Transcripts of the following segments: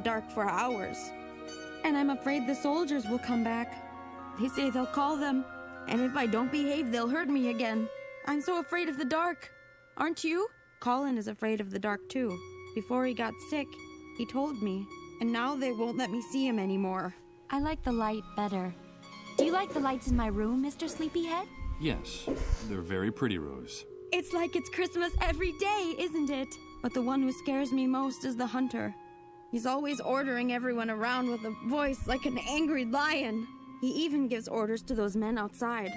dark for hours. And I'm afraid the soldiers will come back. They say they'll call them, and if I don't behave, they'll hurt me again. I'm so afraid of the dark. Aren't you? Colin is afraid of the dark too. Before he got sick, he told me, and now they won't let me see him anymore. I like the light better. Do you like the lights in my room, Mr. Sleepyhead? Yes, they're very pretty, Rose. It's like it's Christmas every day, isn't it? But the one who scares me most is the hunter. He's always ordering everyone around with a voice like an angry lion. He even gives orders to those men outside.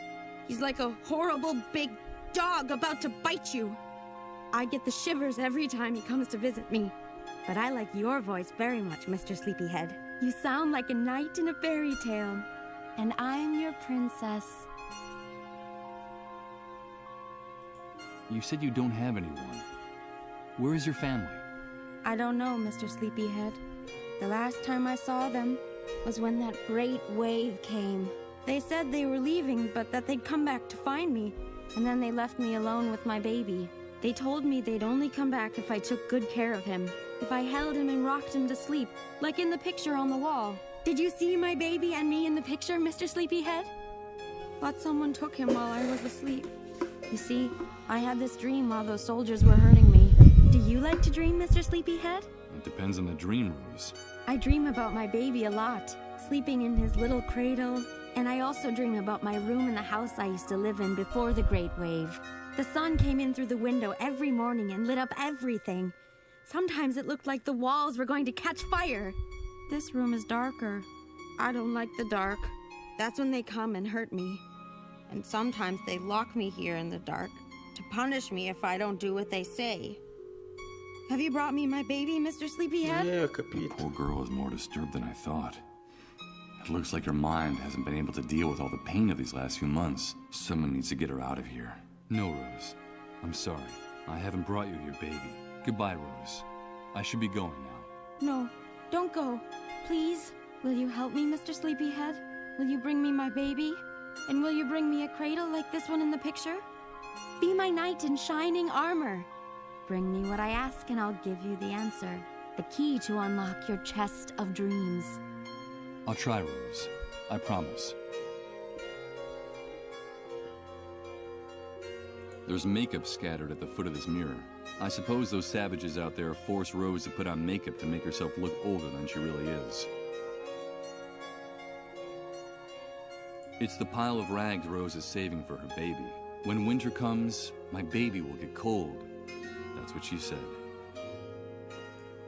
He's like a horrible big dog about to bite you. I get the shivers every time he comes to visit me. But I like your voice very much, Mr. Sleepyhead. You sound like a knight in a fairy tale. And I'm your princess. You said you don't have anyone. Where is your family? I don't know, Mr. Sleepyhead. The last time I saw them was when that great wave came. They said they were leaving, but that they'd come back to find me, and then they left me alone with my baby. They told me they'd only come back if I took good care of him, if I held him and rocked him to sleep, like in the picture on the wall. Did you see my baby and me in the picture, Mr. Sleepyhead? Thought someone took him while I was asleep. You see, I had this dream while those soldiers were hurting me. Do you like to dream, Mr. Sleepyhead? It depends on the dream, Rose. I dream about my baby a lot, sleeping in his little cradle. And I also dream about my room in the house I used to live in before the Great Wave. The sun came in through the window every morning and lit up everything. Sometimes it looked like the walls were going to catch fire. This room is darker. I don't like the dark. That's when they come and hurt me. And sometimes they lock me here in the dark to punish me if I don't do what they say. Have you brought me my baby, Mr. Sleepyhead? Ho capito. The poor girl is more disturbed than I thought. It looks like her mind hasn't been able to deal with all the pain of these last few months. Someone needs to get her out of here. No, Rose. I'm sorry. I haven't brought you here, baby. Goodbye, Rose. I should be going now. No, don't go. Please. Will you help me, Mr. Sleepyhead? Will you bring me my baby? And will you bring me a cradle like this one in the picture? Be my knight in shining armor. Bring me what I ask and I'll give you the answer. The key to unlock your chest of dreams. I'll try, Rose. I promise. There's makeup scattered at the foot of this mirror. I suppose those savages out there force Rose to put on makeup to make herself look older than she really is. It's the pile of rags Rose is saving for her baby. When winter comes, my baby will get cold. That's what she said.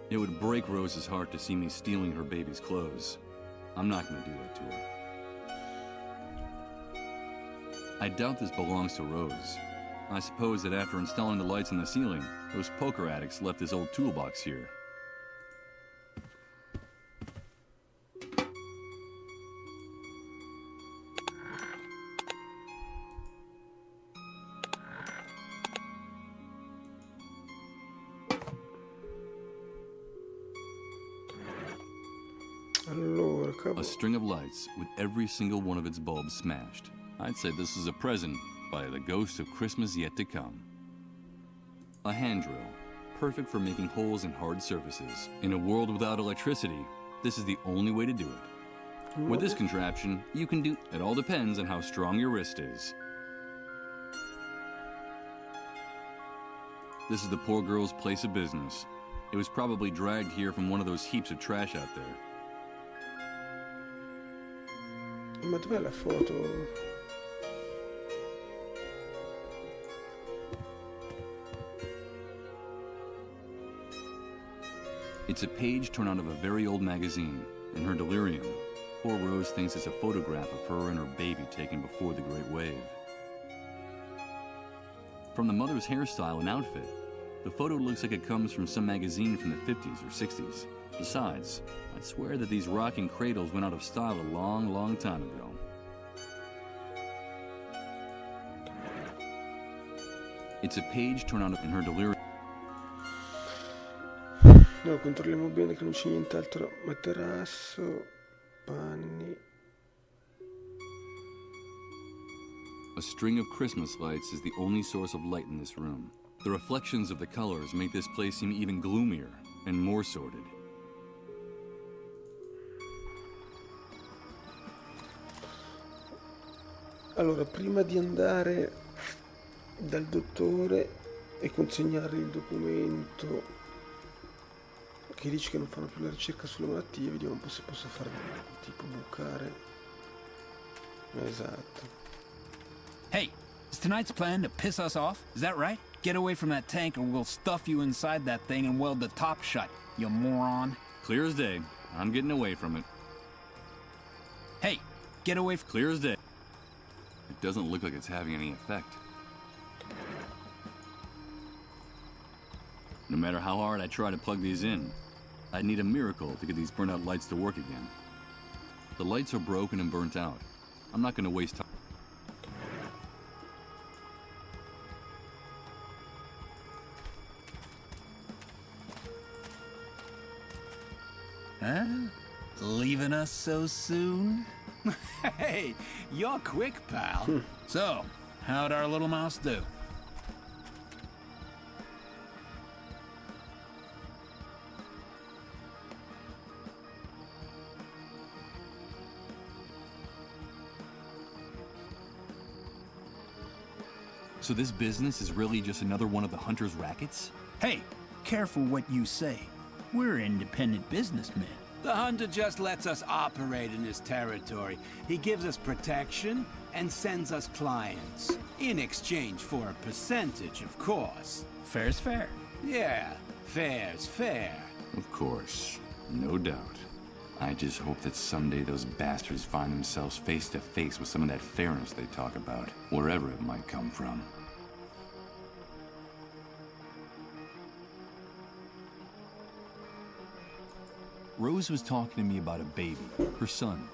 It would break Rose's heart to see me stealing her baby's clothes. I'm not going to do that to her. I doubt this belongs to Rose. I suppose that after installing the lights in the ceiling, those poker addicts left this old toolbox here. A string of lights with every single one of its bulbs smashed. I'd say this is a present by the ghost of Christmas yet to come. A hand drill, perfect for making holes in hard surfaces. In a world without electricity, this is the only way to do it. With this contraption, you can do... It all depends on how strong your wrist is. This is the poor girl's place of business. It was probably dragged here from one of those heaps of trash out there. Ma dov'è la foto? It's a page torn out of a very old magazine. In her delirium, poor Rose thinks it's a photograph of her and her baby taken before the Great Wave. From the mother's hairstyle and outfit, the photo looks like it comes from some magazine from the 50s or 60s. Besides, I'd swear that these rocking cradles went out of style a long, long time ago. It's a page torn out of in her delirium. No, controlliamo bene che non c'è nient'altro. Materasso, panni. A string of Christmas lights is the only source of light in this room. The reflections of the colors make this place seem even gloomier and more sordid. Allora, prima di andare dal dottore e consegnare il documento che dice che non fanno più la ricerca sulle malattie, vediamo un po' se posso fare tipo bucare. Esatto. Hey, is tonight's plan to piss us off? Is that right? Get away from that tank or we'll stuff you inside that thing and weld the top shut, you moron. Clear as day. I'm getting away from it. Hey, get away from... Clear as day. It doesn't look like it's having any effect. No matter how hard I try to plug these in, I'd need a miracle to get these burnt out lights to work again. The lights are broken and burnt out. I'm not going to waste time. Huh? Leaving us so soon? Hey, you're quick, pal. So, how'd our little mouse do? So this business is really just another one of the hunter's rackets? Hey, careful what you say. We're independent businessmen. The hunter just lets us operate in his territory. He gives us protection and sends us clients. In exchange for a percentage, of course. Fair's fair. Yeah, fair's fair. Of course. No doubt. I just hope that someday those bastards find themselves face to face with some of that fairness they talk about, wherever it might come from. Rose was talking to me about a baby, her son.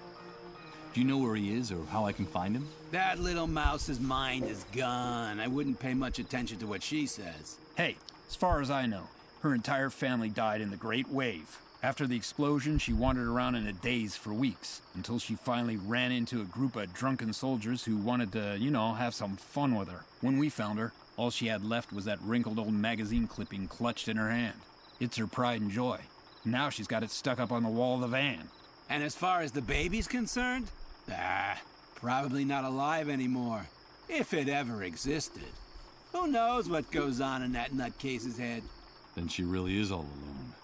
Do you know where he is or how I can find him? That little mouse's mind is gone. I wouldn't pay much attention to what she says. Hey, as far as I know, her entire family died in the Great Wave. After the explosion, she wandered around in a daze for weeks, until she finally ran into a group of drunken soldiers who wanted to, you know, have some fun with her. When we found her, all she had left was that wrinkled old magazine clipping clutched in her hand. It's her pride and joy. Now she's got it stuck up on the wall of the van. And as far as the baby's concerned? Probably not alive anymore. If it ever existed. Who knows what goes on in that nutcase's head? Then she really is all alone.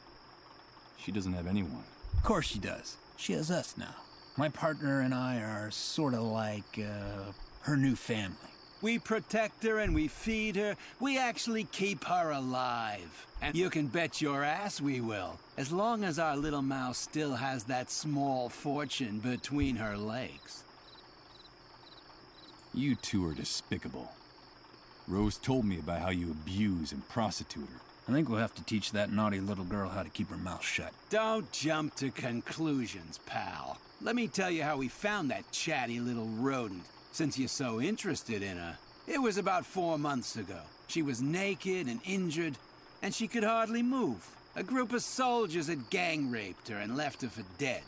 She doesn't have anyone. Of course she does. She has us now. My partner and I are sort of like, her new family. We protect her and we feed her. We actually keep her alive. And you can bet your ass we will. As long as our little mouse still has that small fortune between her legs. You two are despicable. Rose told me about how you abuse and prostitute her. I think we'll have to teach that naughty little girl how to keep her mouth shut. Don't jump to conclusions, pal. Let me tell you how we found that chatty little rodent, since you're so interested in her. It was about 4 months ago. She was naked and injured, and she could hardly move. A group of soldiers had gang-raped her and left her for dead.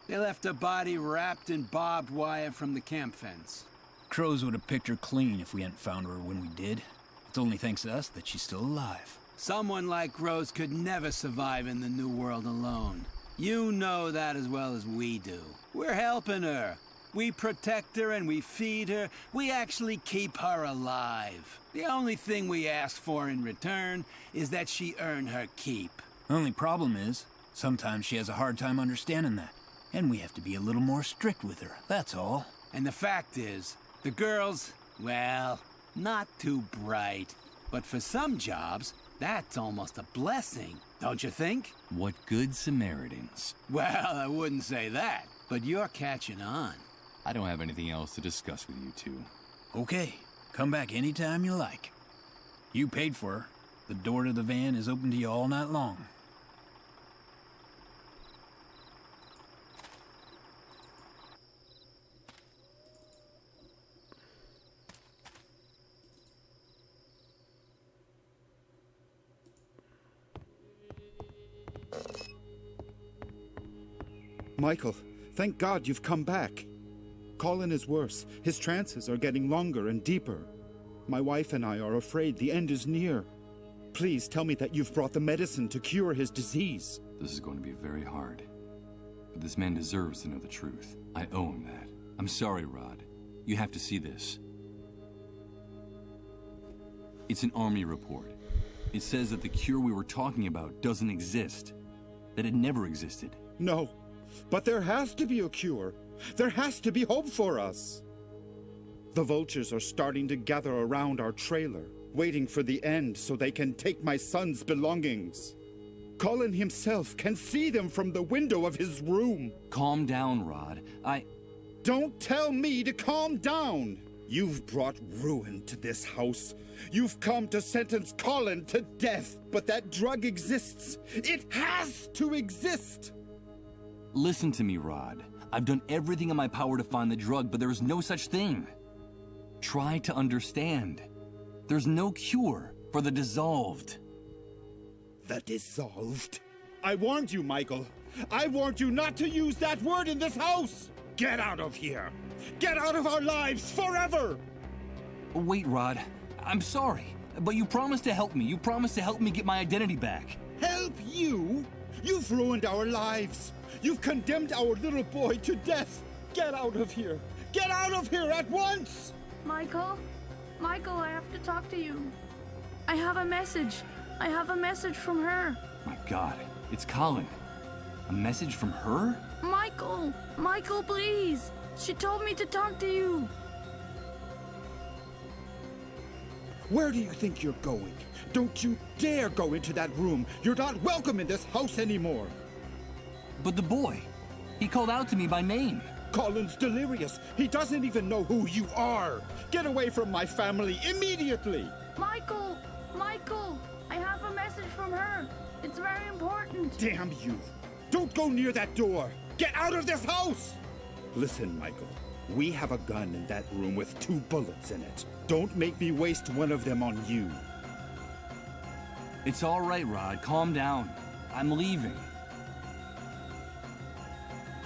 They left her body wrapped in barbed wire from the camp fence. Crows would have picked her clean if we hadn't found her when we did. It's only thanks to us that she's still alive. Someone like Rose could never survive in the New World alone. You know that as well as we do. We're helping her. We protect her and we feed her. We actually keep her alive. The only thing we ask for in return is that she earn her keep. Only problem is, sometimes she has a hard time understanding that. And we have to be a little more strict with her, that's all. And the fact is, the girls, well, not too bright. But for some jobs, that's almost a blessing, don't you think? What good Samaritans. Well, I wouldn't say that, but you're catching on. I don't have anything else to discuss with you two. Okay, come back anytime you like. You paid for her. The door to the van is open to you all night long. Michael, thank God you've come back. Colin is worse. His trances are getting longer and deeper. My wife and I are afraid the end is near. Please tell me that you've brought the medicine to cure his disease. This is going to be very hard. But this man deserves to know the truth. I owe him that. I'm sorry, Rod. You have to see this. It's an army report. It says that the cure we were talking about doesn't exist. That it never existed. No, but there has to be a cure. There has to be hope for us. The vultures are starting to gather around our trailer, waiting for the end so they can take my son's belongings. Colin himself can see them from the window of his room. Calm down, Rod. Don't tell me to calm down! You've brought ruin to this house. You've come to sentence Colin to death, but that drug exists. It has to exist! Listen to me, Rod. I've done everything in my power to find the drug, but there is no such thing. Try to understand. There's no cure for the dissolved. The dissolved? I warned you, Michael. I warned you not to use that word in this house! Get out of here! Get out of our lives forever! Wait, Rod. I'm sorry, but you promised to help me. You promised to help me get my identity back. Help you? You've ruined our lives. You've condemned our little boy to death. Get out of here. Get out of here at once! Michael? Michael, I have to talk to you. I have a message. I have a message from her. My God, it's Colin. A message from her? Michael! Michael, please! She told me to talk to you. Where do you think you're going? Don't you dare go into that room. You're not welcome in this house anymore. But the boy, he called out to me by name. Colin's delirious. He doesn't even know who you are. Get away from my family immediately. Michael! Michael! I have a message from her. It's very important. Damn you. Don't go near that door. Get out of this house! Listen, Michael. We have a gun in that room with 2 bullets in it. Don't make me waste one of them on you. It's all right, Rod. Calm down. I'm leaving.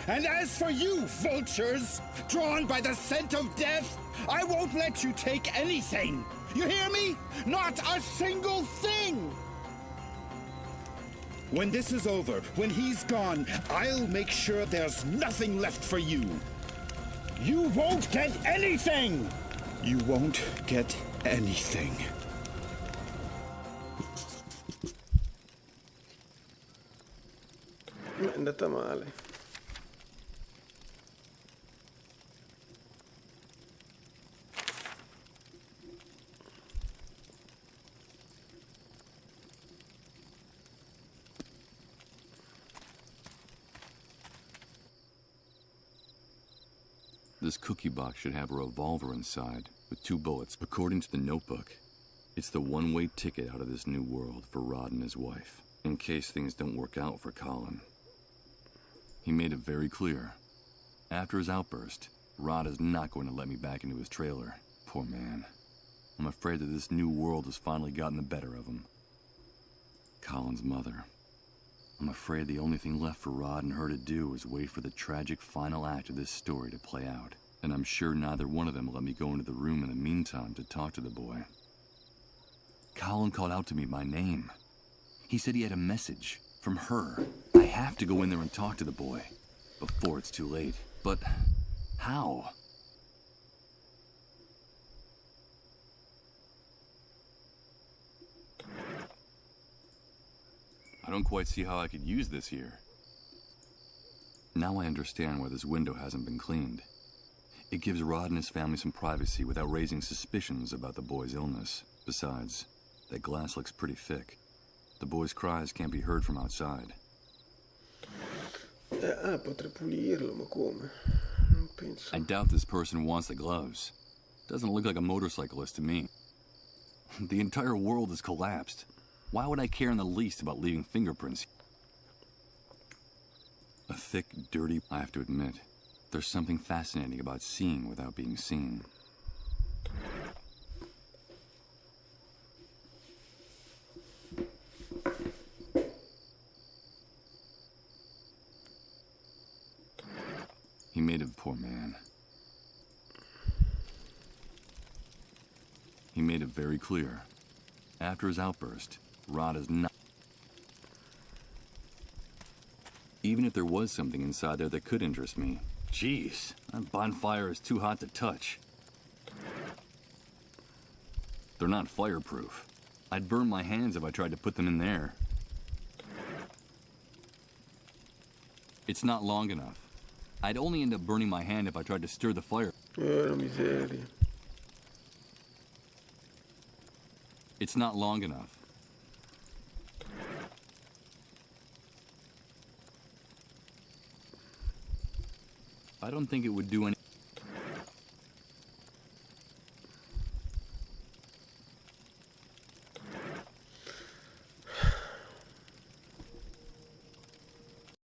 And as for you, vultures, drawn by the scent of death, I won't let you take anything. You hear me? Not a single thing! When this is over, when he's gone, I'll make sure there's nothing left for you. You won't get anything! You won't get anything. È andata male. This cookie box should have a revolver inside, with 2 bullets. According to the notebook, it's the one-way ticket out of this new world for Rod and his wife, in case things don't work out for Colin. He made it very clear. After his outburst, Rod is not going to let me back into his trailer. Poor man. I'm afraid that this new world has finally gotten the better of him. Colin's mother. I'm afraid the only thing left for Rod and her to do is wait for the tragic final act of this story to play out. And I'm sure neither one of them will let me go into the room in the meantime to talk to the boy. Colin called out to me by name. He said he had a message from her. I have to go in there and talk to the boy before it's too late. But how? I don't quite see how I could use this here. Now I understand why this window hasn't been cleaned. It gives Rod and his family some privacy without raising suspicions about the boy's illness. Besides, that glass looks pretty thick. The boy's cries can't be heard from outside. Potrei pulirlo, ma come? Non penso. I doubt this person wants the gloves. Doesn't look like a motorcyclist to me. The entire world has collapsed. Why would I care in the least about leaving fingerprints? A thick, dirty... I have to admit, there's something fascinating about seeing without being seen. He made a poor man. He made it very clear. After his outburst, Rod is not... Even if there was something inside there that could interest me. Jeez, that bonfire is too hot to touch. They're not fireproof. I'd burn my hands if I tried to put them in there. It's not long enough. I'd only end up burning my hand if I tried to stir the fire. Miseria. It's not long enough. I don't think it would do any...